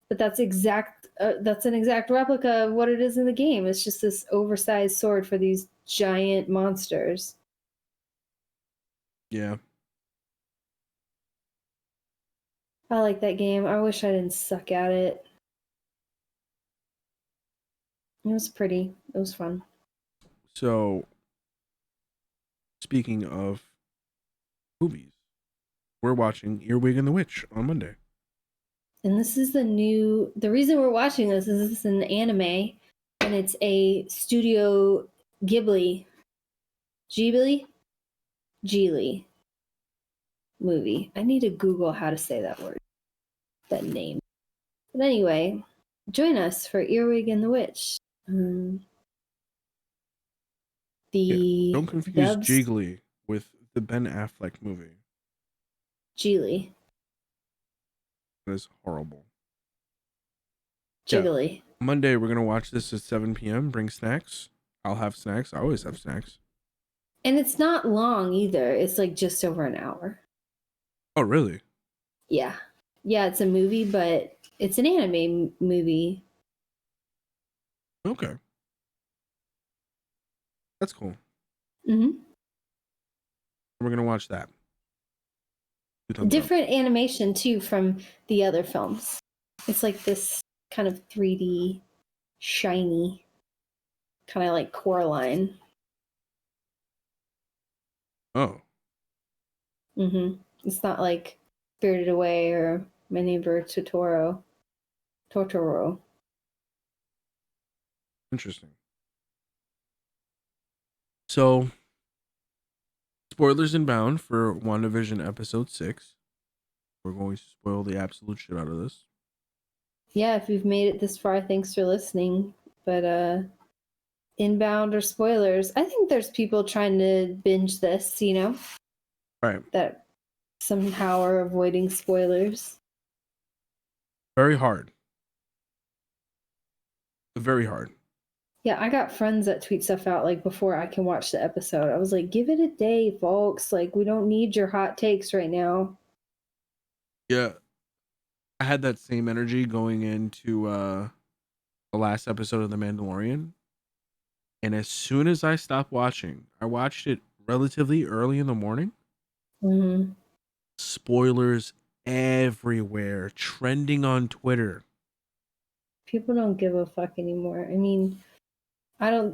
S2: But that's an exact replica of what it is in the game. It's just this oversized sword for these giant monsters.
S1: Yeah.
S2: I like that game. I wish I didn't suck at it. It was pretty. It was fun.
S1: So speaking of movies, we're watching Earwig and the Witch on Monday.
S2: And this is the reason we're watching this is this is an anime, and it's a Studio Ghibli Ghibli movie. I need to Google how to say that name. But anyway, join us for Earwig and the Witch.
S1: Yeah.
S2: The
S1: Don't confuse
S2: dubs
S1: Jiggly with the Ben Affleck movie.
S2: Ghibli.
S1: That is horrible. Yeah.
S2: Jiggly.
S1: Monday we're gonna watch this at 7 p.m. Bring snacks. I'll have snacks. I always have snacks.
S2: And it's not long either. It's like just over an hour.
S1: Oh, really?
S2: Yeah. Yeah, it's a movie, but it's an anime movie.
S1: Okay. That's cool.
S2: Mm-hmm.
S1: We're gonna watch that. Two thumbs up.
S2: Different animation too from the other films. It's like this kind of 3D, shiny, kind of like Coraline.
S1: Oh,
S2: Mm-hmm. It's not like Spirited Away or My Neighbor Totoro. Totoro.
S1: interesting. So, spoilers inbound for WandaVision episode 6. We're going to spoil the absolute shit out of this.
S2: Yeah, if you've made it this far, thanks for listening. But inbound or spoilers, I think there's people trying to binge this,
S1: Right.
S2: that somehow are avoiding spoilers.
S1: Very hard. Very hard.
S2: Yeah, I got friends that tweet stuff out like before I can watch the episode. I was like, give it a day, folks. Like, we don't need your hot takes right now.
S1: Yeah. I had that same energy going into the last episode of The Mandalorian. And as soon as I stopped watching, I watched it relatively early in the morning.
S2: Mm-hmm.
S1: Spoilers everywhere, trending on Twitter.
S2: People don't give a fuck anymore. I mean, I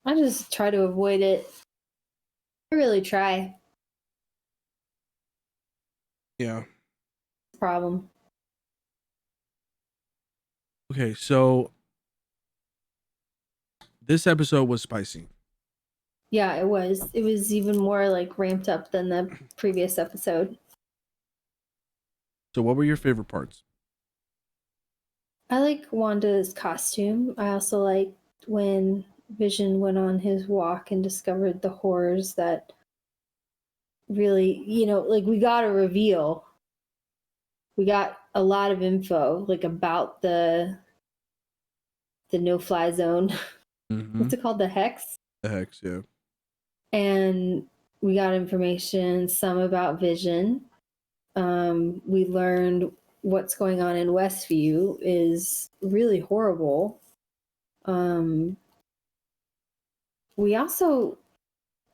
S2: just try to avoid it. I really try.
S1: Yeah.
S2: Problem.
S1: Okay, so this episode was spicy.
S2: Yeah, it was. It was even more like ramped up than the previous episode.
S1: So what were your favorite parts?
S2: I like Wanda's costume. I also liked when Vision went on his walk and discovered the horrors that really, like we got a reveal. We got a lot of info like about the no-fly zone.
S1: Mm-hmm.
S2: What's it called? The Hex?
S1: The Hex, yeah.
S2: And we got information, some about Vision. We learned what's going on in Westview is really horrible. We also,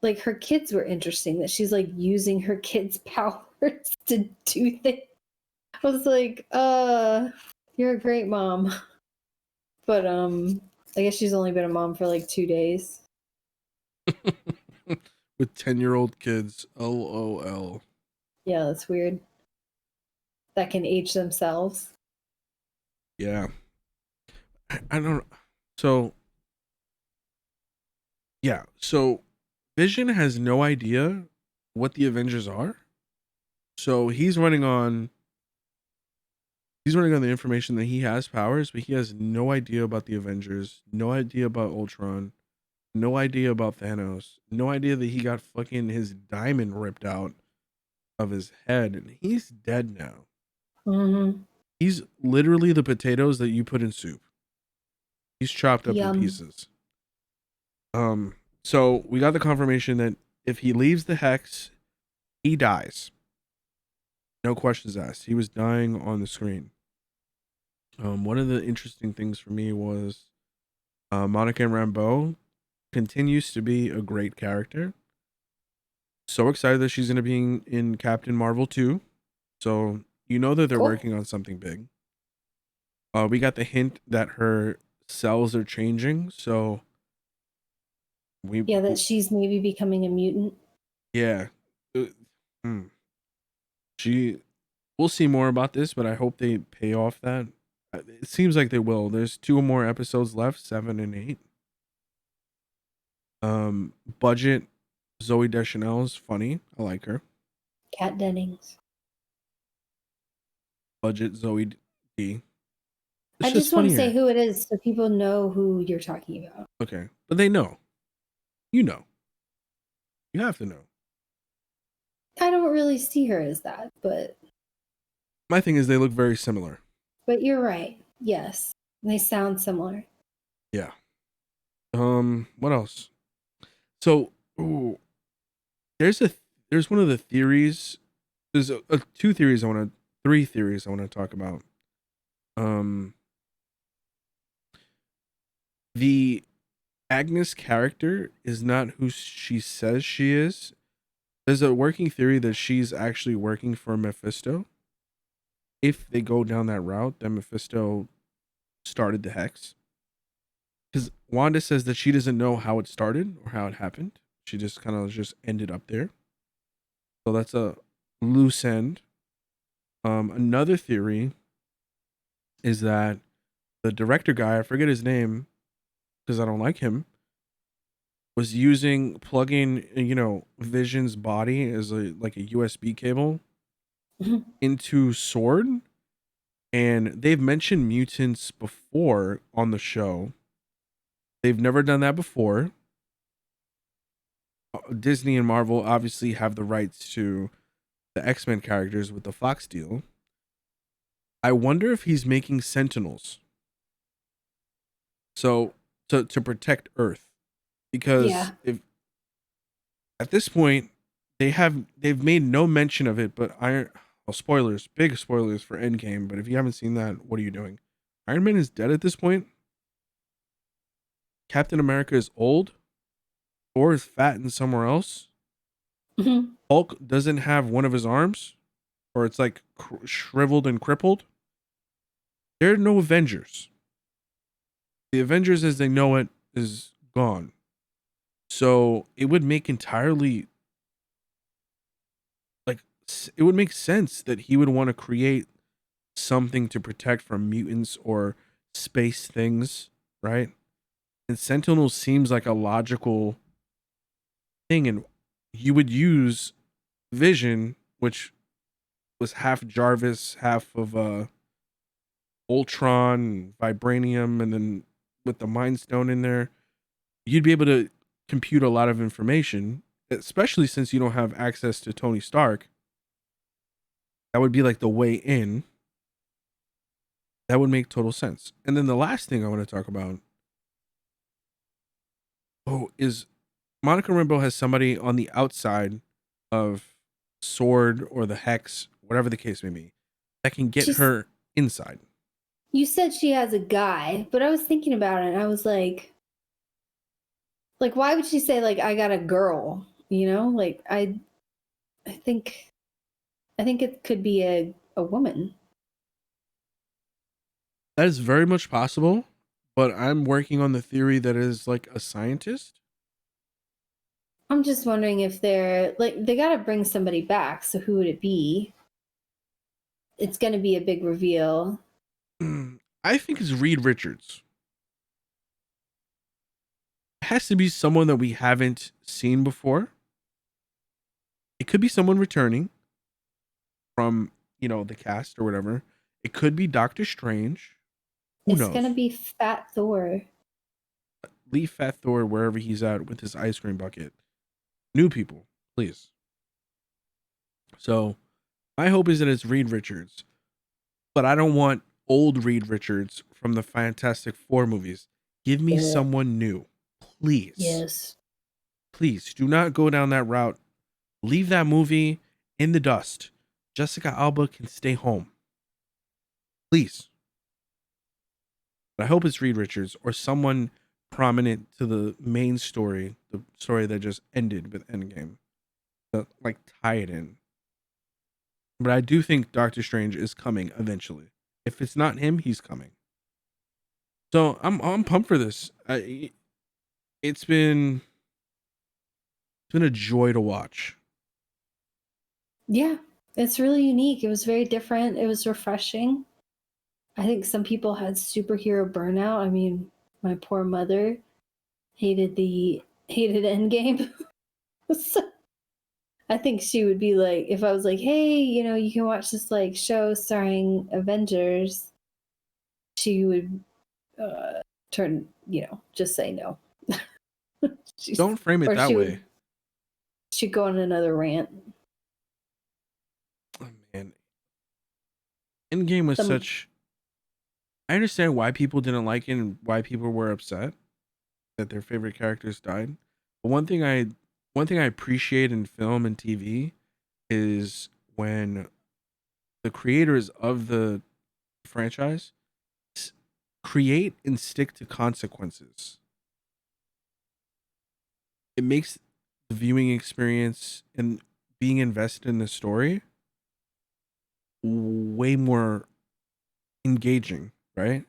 S2: like, her kids were interesting, that she's like using her kids' powers to do things. I was like, you're a great mom. But I guess she's only been a mom for like 2 days.
S1: With 10-year-old kids. LOL.
S2: Yeah, that's weird. That can age themselves.
S1: Yeah. I don't. So. Yeah. So Vision has no idea what the Avengers are. So he's running on He's running on the information that he has powers, but he has no idea about the Avengers, no idea about Ultron, no idea about Thanos, no idea that he got fucking his diamond ripped out of his head, and he's dead now.
S2: Mm-hmm.
S1: He's literally the potatoes that you put in soup. He's chopped up in
S2: Yum.
S1: pieces. So we got the confirmation that if he leaves the hex, he dies. No questions asked. He was dying on the screen. One of the interesting things for me was Monica Rambeau continues to be a great character. So excited that she's going to be in Captain Marvel 2. So you know that they're
S2: Cool.
S1: working on something big. We got the hint that her cells are changing. So
S2: that she's maybe becoming a mutant.
S1: Yeah. Uh, hmm. We'll see more about this, but I hope they pay off that. It seems like they will. There's 2 more episodes left, 7 and 8. Budget Zoe Deschanel is funny. I like her.
S2: Kat Dennings.
S1: Budget Zoe D.
S2: I just want to say who it is so people know who you're talking about.
S1: Okay. But they know. You know. You have to know.
S2: I don't really see her as that, but
S1: My thing is they look very similar.
S2: But you're right. Yes. They sound similar.
S1: Yeah. What else? So, there's one of the theories. There's 3 theories I want to talk about. The Agnes character is not who she says she is. There's a working theory that she's actually working for Mephisto. If they go down that route, then Mephisto started the hex. Because Wanda says that she doesn't know how it started or how it happened. She just kind of just ended up there. So that's a loose end. Another theory is that the director guy, I forget his name because I don't like him, was plugging, Vision's body as like a USB cable into Sword. And they've mentioned mutants before on the show. They've never done that before. Disney and Marvel obviously have the rights to the X-Men characters with the Fox deal. I wonder if he's making Sentinels. So to protect Earth. Because if at this point they've made no mention of it, but spoilers, big spoilers for Endgame, but if you haven't seen that, what are you doing? Iron Man is dead at this point. Captain America is old. Thor is fat and somewhere else.
S2: Mm-hmm.
S1: Hulk doesn't have one of his arms, or it's like shriveled and crippled. There are no Avengers. The Avengers as they know it is gone. So it would make entirely it would make sense that he would want to create something to protect from mutants or space things, right? And Sentinel seems like a logical thing, and you would use Vision, which was half Jarvis, half of Ultron, Vibranium, and then with the Mind Stone in there, you'd be able to compute a lot of information, especially since you don't have access to Tony Stark. That would be like the way in. That would make total sense. And then the last thing I want to talk about is Monica Rambeau has somebody on the outside of Sword or the Hex, whatever the case may be, that can get her inside.
S2: You said she has a guy, but I was thinking about it and I was like, why would she say like I got a girl? Like I think it could be a woman.
S1: That is very much possible, but I'm working on the theory that it is like a scientist.
S2: I'm just wondering if they're they got to bring somebody back. So who would it be? It's going to be a big reveal.
S1: I think it's Reed Richards. It has to be someone that we haven't seen before. It could be someone returning from, the cast or whatever. It could be Doctor Strange. Who
S2: It's
S1: knows?
S2: gonna be Fat Thor.
S1: Leave Fat Thor wherever he's at with his ice cream bucket. New people, please. So my hope is that it's Reed Richards, but I don't want old Reed Richards from the Fantastic Four movies. Give me someone new, please.
S2: Yes.
S1: Please do not go down that route. Leave that movie in the dust. Jessica Alba can stay home. Please. But I hope it's Reed Richards or someone prominent to the main story, the story that just ended with Endgame, to like tie it in. But I do think Doctor Strange is coming eventually. If it's not him, he's coming. So I'm pumped for this. It's been a joy to watch.
S2: Yeah, it's really unique. It was very different. It was refreshing. I think some people had superhero burnout. I mean, my poor mother hated Endgame. So I think she would be like, if I was like, hey, you can watch this like show starring Avengers, she would turn, just say no.
S1: Don't frame it that way.
S2: She'd go on another rant.
S1: Oh man, Endgame was such. I understand why people didn't like it and why people were upset that their favorite characters died. But one thing I appreciate in film and TV is when the creators of the franchise create and stick to consequences. It makes the viewing experience and being invested in the story way more engaging, right?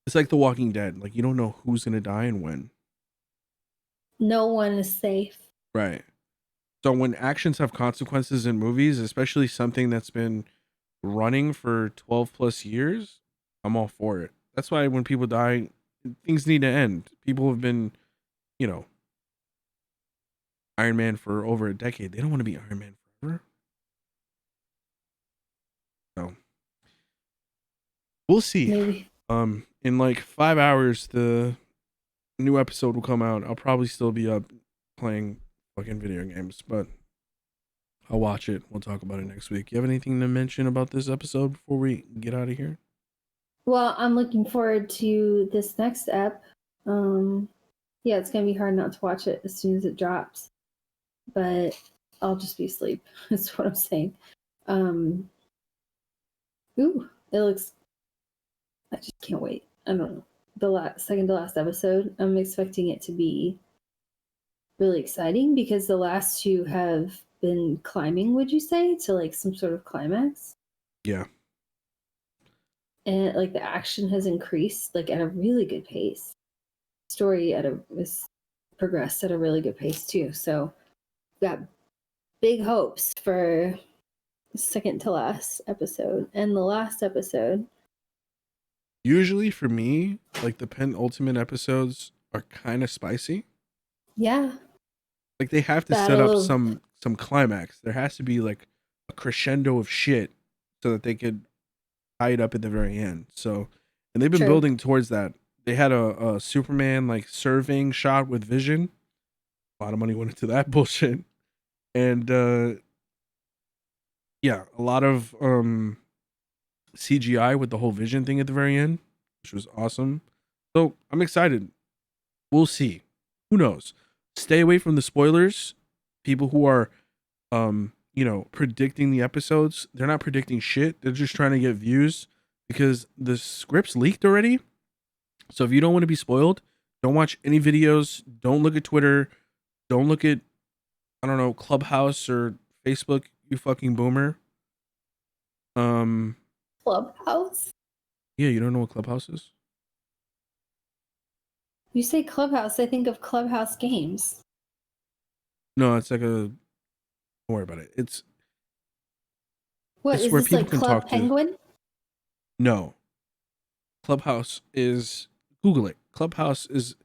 S1: It's like The Walking Dead. Like, you don't know who's going to die and when.
S2: No one is safe.
S1: Right. So when actions have consequences in movies, especially something that's been running for 12 plus years, I'm all for it. That's why when people die, things need to end. People have been, Iron Man for over a decade. They don't want to be Iron Man forever. So we'll see.
S2: Maybe.
S1: In like 5 hours, the new episode will come out. I'll probably still be up playing fucking video games, but I'll watch it. We'll talk about it next week. You have anything to mention about this episode before we get out of here?
S2: Well, I'm looking forward to this next ep. Yeah, it's gonna be hard not to watch it as soon as it drops, but I'll just be asleep. That's what I'm saying. Ooh, it looks. I just can't wait. I don't know. The second to last episode, I'm expecting it to be really exciting because the last two have been climbing, would you say, to like some sort of climax?
S1: Yeah.
S2: And like the action has increased like at a really good pace. Story is progressed at a really good pace too. So got big hopes for the second to last episode and the last episode.
S1: Usually for me, like the penultimate episodes are kind of spicy.
S2: Yeah.
S1: Like they have to set up some climax. There has to be like a crescendo of shit so that they could tie it up at the very end. So, and they've been building towards that. They had a Superman like surveying shot with Vision. A lot of money went into that bullshit. And yeah, a lot of CGI with the whole Vision thing at the very end, which was awesome. So I'm excited. We'll see. Who knows? Stay away from the spoilers. People who are predicting the episodes, they're not predicting shit. They're just trying to get views because the script's leaked already. So if you don't want to be spoiled, don't watch any videos. Don't look at Twitter. Don't look at, I don't know, Clubhouse or Facebook, you fucking boomer.
S2: Clubhouse?
S1: Yeah, you don't know what Clubhouse is?
S2: You say Clubhouse, I think of Clubhouse games.
S1: No, it's like don't worry about it. It's
S2: what
S1: it's
S2: is
S1: where
S2: this,
S1: people
S2: like
S1: can
S2: Club
S1: talk
S2: Penguin?
S1: to. No. Clubhouse is, Google it. Clubhouse is,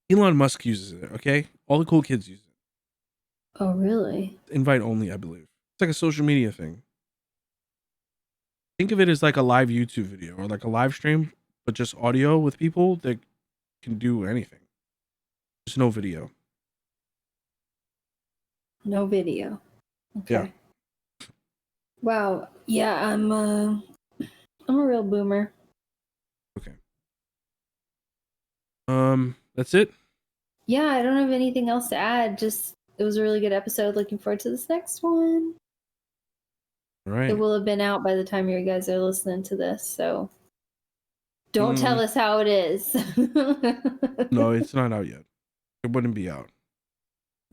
S1: Elon Musk uses it, okay? All the cool kids use it.
S2: Oh, really?
S1: Invite only, I believe. It's like a social media thing. think of it as like a live YouTube video or like a live stream, but just audio with people that can do anything. Just no video.
S2: No video. Okay.
S1: Yeah.
S2: Wow. Yeah, I'm a real boomer.
S1: Okay. That's it.
S2: Yeah, I don't have anything else to add. Just it was a really good episode. Looking forward to this next one.
S1: All right.
S2: It will have been out by the time you guys are listening to this, so don't tell us how it is.
S1: No, it's not out yet. It wouldn't be out.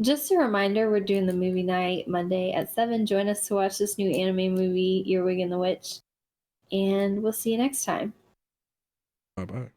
S2: Just a reminder, we're doing the movie night Monday at 7. Join us to watch this new anime movie, Earwig and the Witch. And we'll see you next time.
S1: Bye-bye.